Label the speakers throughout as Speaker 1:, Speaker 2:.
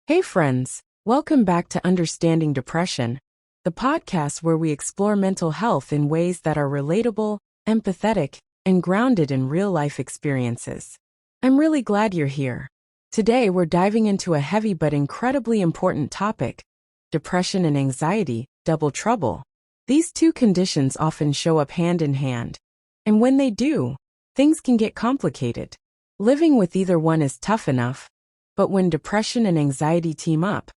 Speaker 1: Hey friends, welcome back to Understanding Depression, the podcast where we explore mental health in ways that are relatable, empathetic, and grounded in real-life experiences. I'm really glad you're here. Today we're diving into a heavy but incredibly important topic: depression and anxiety, double trouble. These two conditions often show up hand in hand, and when they do, things can get complicated. Living with either one is tough enough, but when depression and anxiety team up,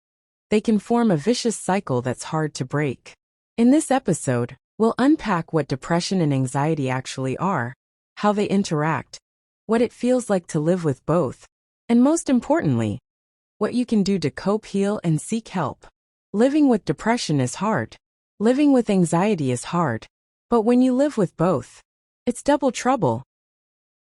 Speaker 1: they can form a vicious cycle that's hard to break. In this episode, we'll unpack what depression and anxiety actually are, how they interact, what it feels like to live with both, and most importantly, what you can do to cope, heal, and seek help. Living with depression is hard. Living with anxiety is hard. But when you live with both, it's double trouble.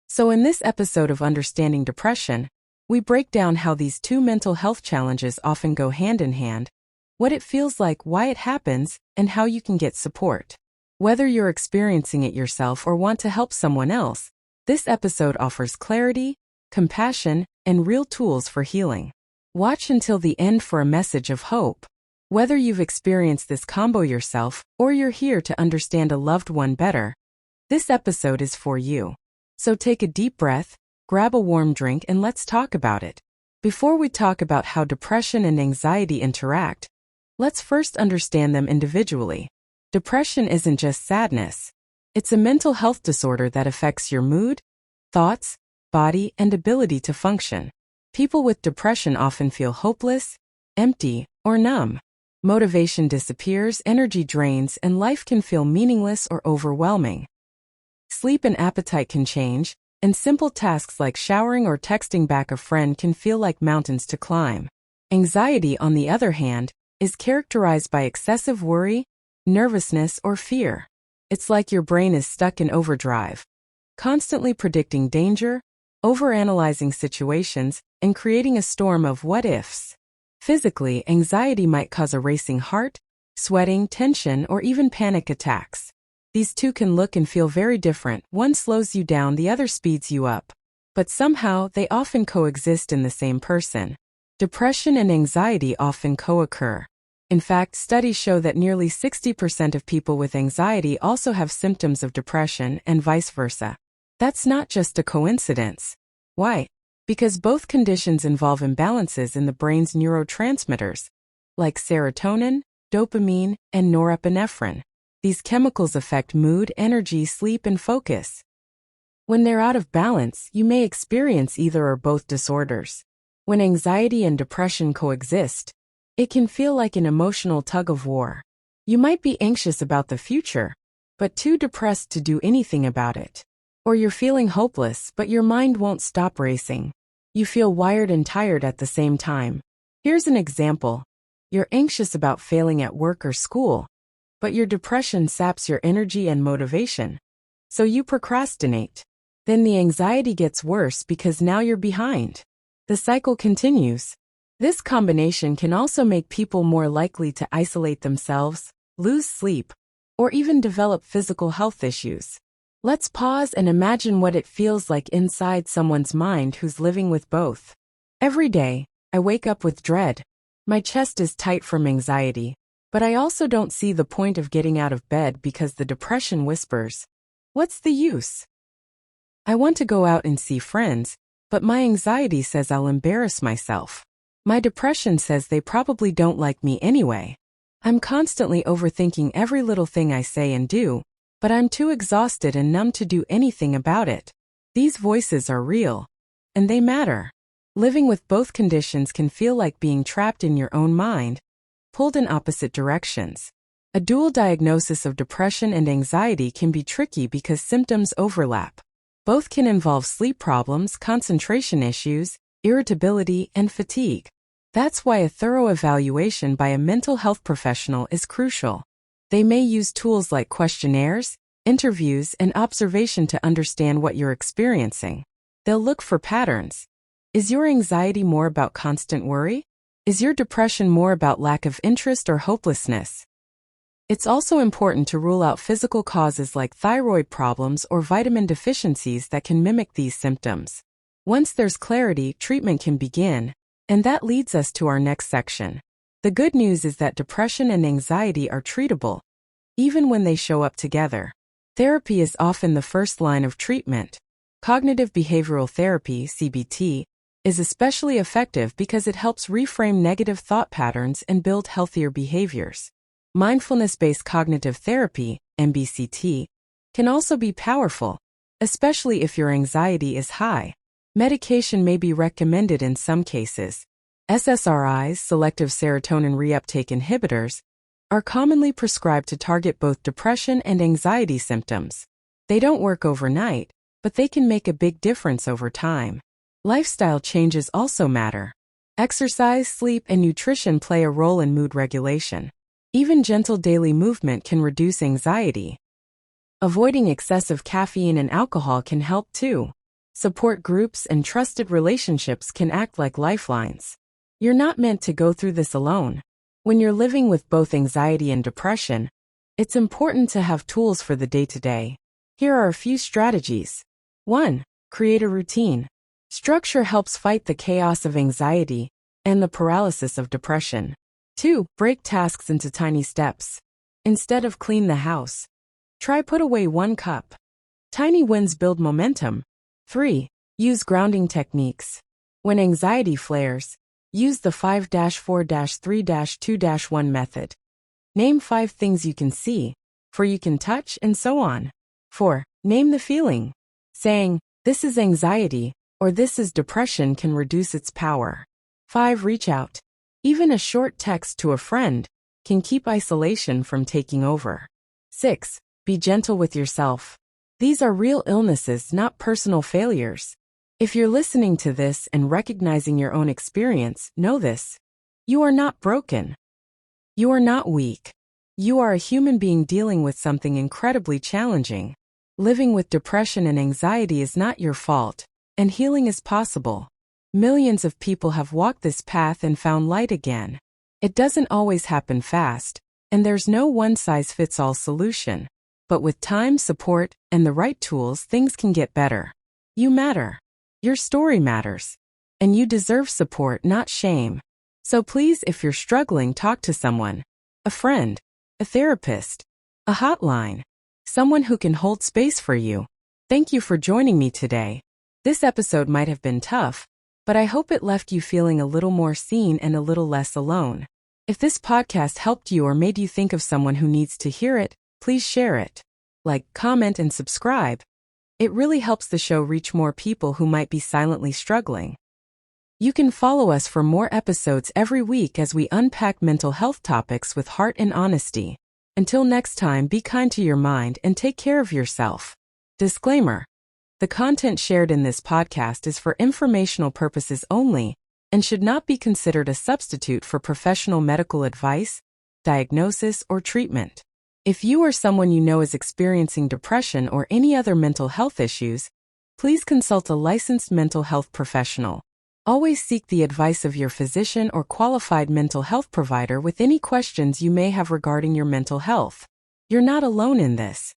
Speaker 1: So in this episode of Understanding Depression, we break down how these two mental health challenges often go hand in hand, what it feels like, why it happens, and how you can get support. Whether you're experiencing it yourself or want to help someone else, this episode offers clarity, compassion, and real tools for healing. Watch until the end for a message of hope. Whether you've experienced this combo yourself or you're here to understand a loved one better, this episode is for you. So take a deep breath, grab a warm drink, and let's talk about it. Before we talk about how depression and anxiety interact, let's first understand them individually. Depression isn't just sadness. It's a mental health disorder that affects your mood, thoughts, body, and ability to function. People with depression often feel hopeless, empty, or numb. Motivation disappears, energy drains, and life can feel meaningless or overwhelming. Sleep and appetite can change, and simple tasks like showering or texting back a friend can feel like mountains to climb. Anxiety, on the other hand, is characterized by excessive worry, nervousness, or fear. It's like your brain is stuck in overdrive, constantly predicting danger, overanalyzing situations, and creating a storm of what-ifs. Physically, anxiety might cause a racing heart, sweating, tension, or even panic attacks. These two can look and feel very different. One slows you down, the other speeds you up. But somehow, they often coexist in the same person. Depression and anxiety often co-occur. In fact, studies show that nearly 60% of people with anxiety also have symptoms of depression and vice versa. That's not just a coincidence. Why? Because both conditions involve imbalances in the brain's neurotransmitters, like serotonin, dopamine, and norepinephrine. These chemicals affect mood, energy, sleep, and focus. When they're out of balance, you may experience either or both disorders. When anxiety and depression coexist, it can feel like an emotional tug-of-war. You might be anxious about the future, but too depressed to do anything about it. Or you're feeling hopeless, but your mind won't stop racing. You feel wired and tired at the same time. Here's an example. You're anxious about failing at work or school, but your depression saps your energy and motivation. So you procrastinate. Then the anxiety gets worse because now you're behind. The cycle continues. This combination can also make people more likely to isolate themselves, lose sleep, or even develop physical health issues. Let's pause and imagine what it feels like inside someone's mind who's living with both. Every day, I wake up with dread. My chest is tight from anxiety. But I also don't see the point of getting out of bed because the depression whispers, "What's the use?" I want to go out and see friends, but my anxiety says I'll embarrass myself. My depression says they probably don't like me anyway. I'm constantly overthinking every little thing I say and do, but I'm too exhausted and numb to do anything about it. These voices are real, and they matter. Living with both conditions can feel like being trapped in your own mind, pulled in opposite directions. A dual diagnosis of depression and anxiety can be tricky because symptoms overlap. Both can involve sleep problems, concentration issues, irritability, and fatigue. That's why a thorough evaluation by a mental health professional is crucial. They may use tools like questionnaires, interviews, and observation to understand what you're experiencing. They'll look for patterns. Is your anxiety more about constant worry? Is your depression more about lack of interest or hopelessness? It's also important to rule out physical causes like thyroid problems or vitamin deficiencies that can mimic these symptoms. Once there's clarity, treatment can begin, And that leads us to our next section. The good news is that depression and anxiety are treatable, even when they show up together. Therapy is often the first line of treatment. Cognitive behavioral therapy, CBT, is especially effective because it helps reframe negative thought patterns and build healthier behaviors. Mindfulness-based cognitive therapy, MBCT, can also be powerful, especially if your anxiety is high. Medication may be recommended in some cases. SSRIs, selective serotonin reuptake inhibitors, are commonly prescribed to target both depression and anxiety symptoms. They don't work overnight, but they can make a big difference over time. Lifestyle changes also matter. Exercise, sleep, and nutrition play a role in mood regulation. Even gentle daily movement can reduce anxiety. Avoiding excessive caffeine and alcohol can help too. Support groups and trusted relationships can act like lifelines. You're not meant to go through this alone. When you're living with both anxiety and depression, it's important to have tools for the day-to-day. Here are a few strategies. 1. Create a routine. Structure helps fight the chaos of anxiety and the paralysis of depression. 2. Break tasks into tiny steps. Instead of clean the house, try put away 1 cup. Tiny wins build momentum. 3. Use grounding techniques. When anxiety flares, use the 5-4-3-2-1 method. Name 5 things you can see, 4 you can touch, and so on. 4. Name the feeling. Saying, "This is anxiety," or "This is depression" can reduce its power. 5. Reach out. Even a short text to a friend can keep isolation from taking over. 6. Be gentle with yourself. These are real illnesses, not personal failures. If you're listening to this and recognizing your own experience, know this. You are not broken. You are not weak. You are a human being dealing with something incredibly challenging. Living with depression and anxiety is not your fault, and healing is possible. Millions of people have walked this path and found light again. It doesn't always happen fast, and there's no one-size-fits-all solution. But with time, support, and the right tools, things can get better. You matter. Your story matters. And you deserve support, not shame. So please, if you're struggling, talk to someone. A friend, a therapist, a hotline, someone who can hold space for you. Thank you for joining me today. This episode might have been tough, but I hope it left you feeling a little more seen and a little less alone. If this podcast helped you or made you think of someone who needs to hear it, please share it. Like, comment, and subscribe. It really helps the show reach more people who might be silently struggling. You can follow us for more episodes every week as we unpack mental health topics with heart and honesty. Until next time, be kind to your mind and take care of yourself. Disclaimer: the content shared in this podcast is for informational purposes only and should not be considered a substitute for professional medical advice, diagnosis, or treatment. If you or someone you know is experiencing depression or any other mental health issues, please consult a licensed mental health professional. Always seek the advice of your physician or qualified mental health provider with any questions you may have regarding your mental health. You're not alone in this.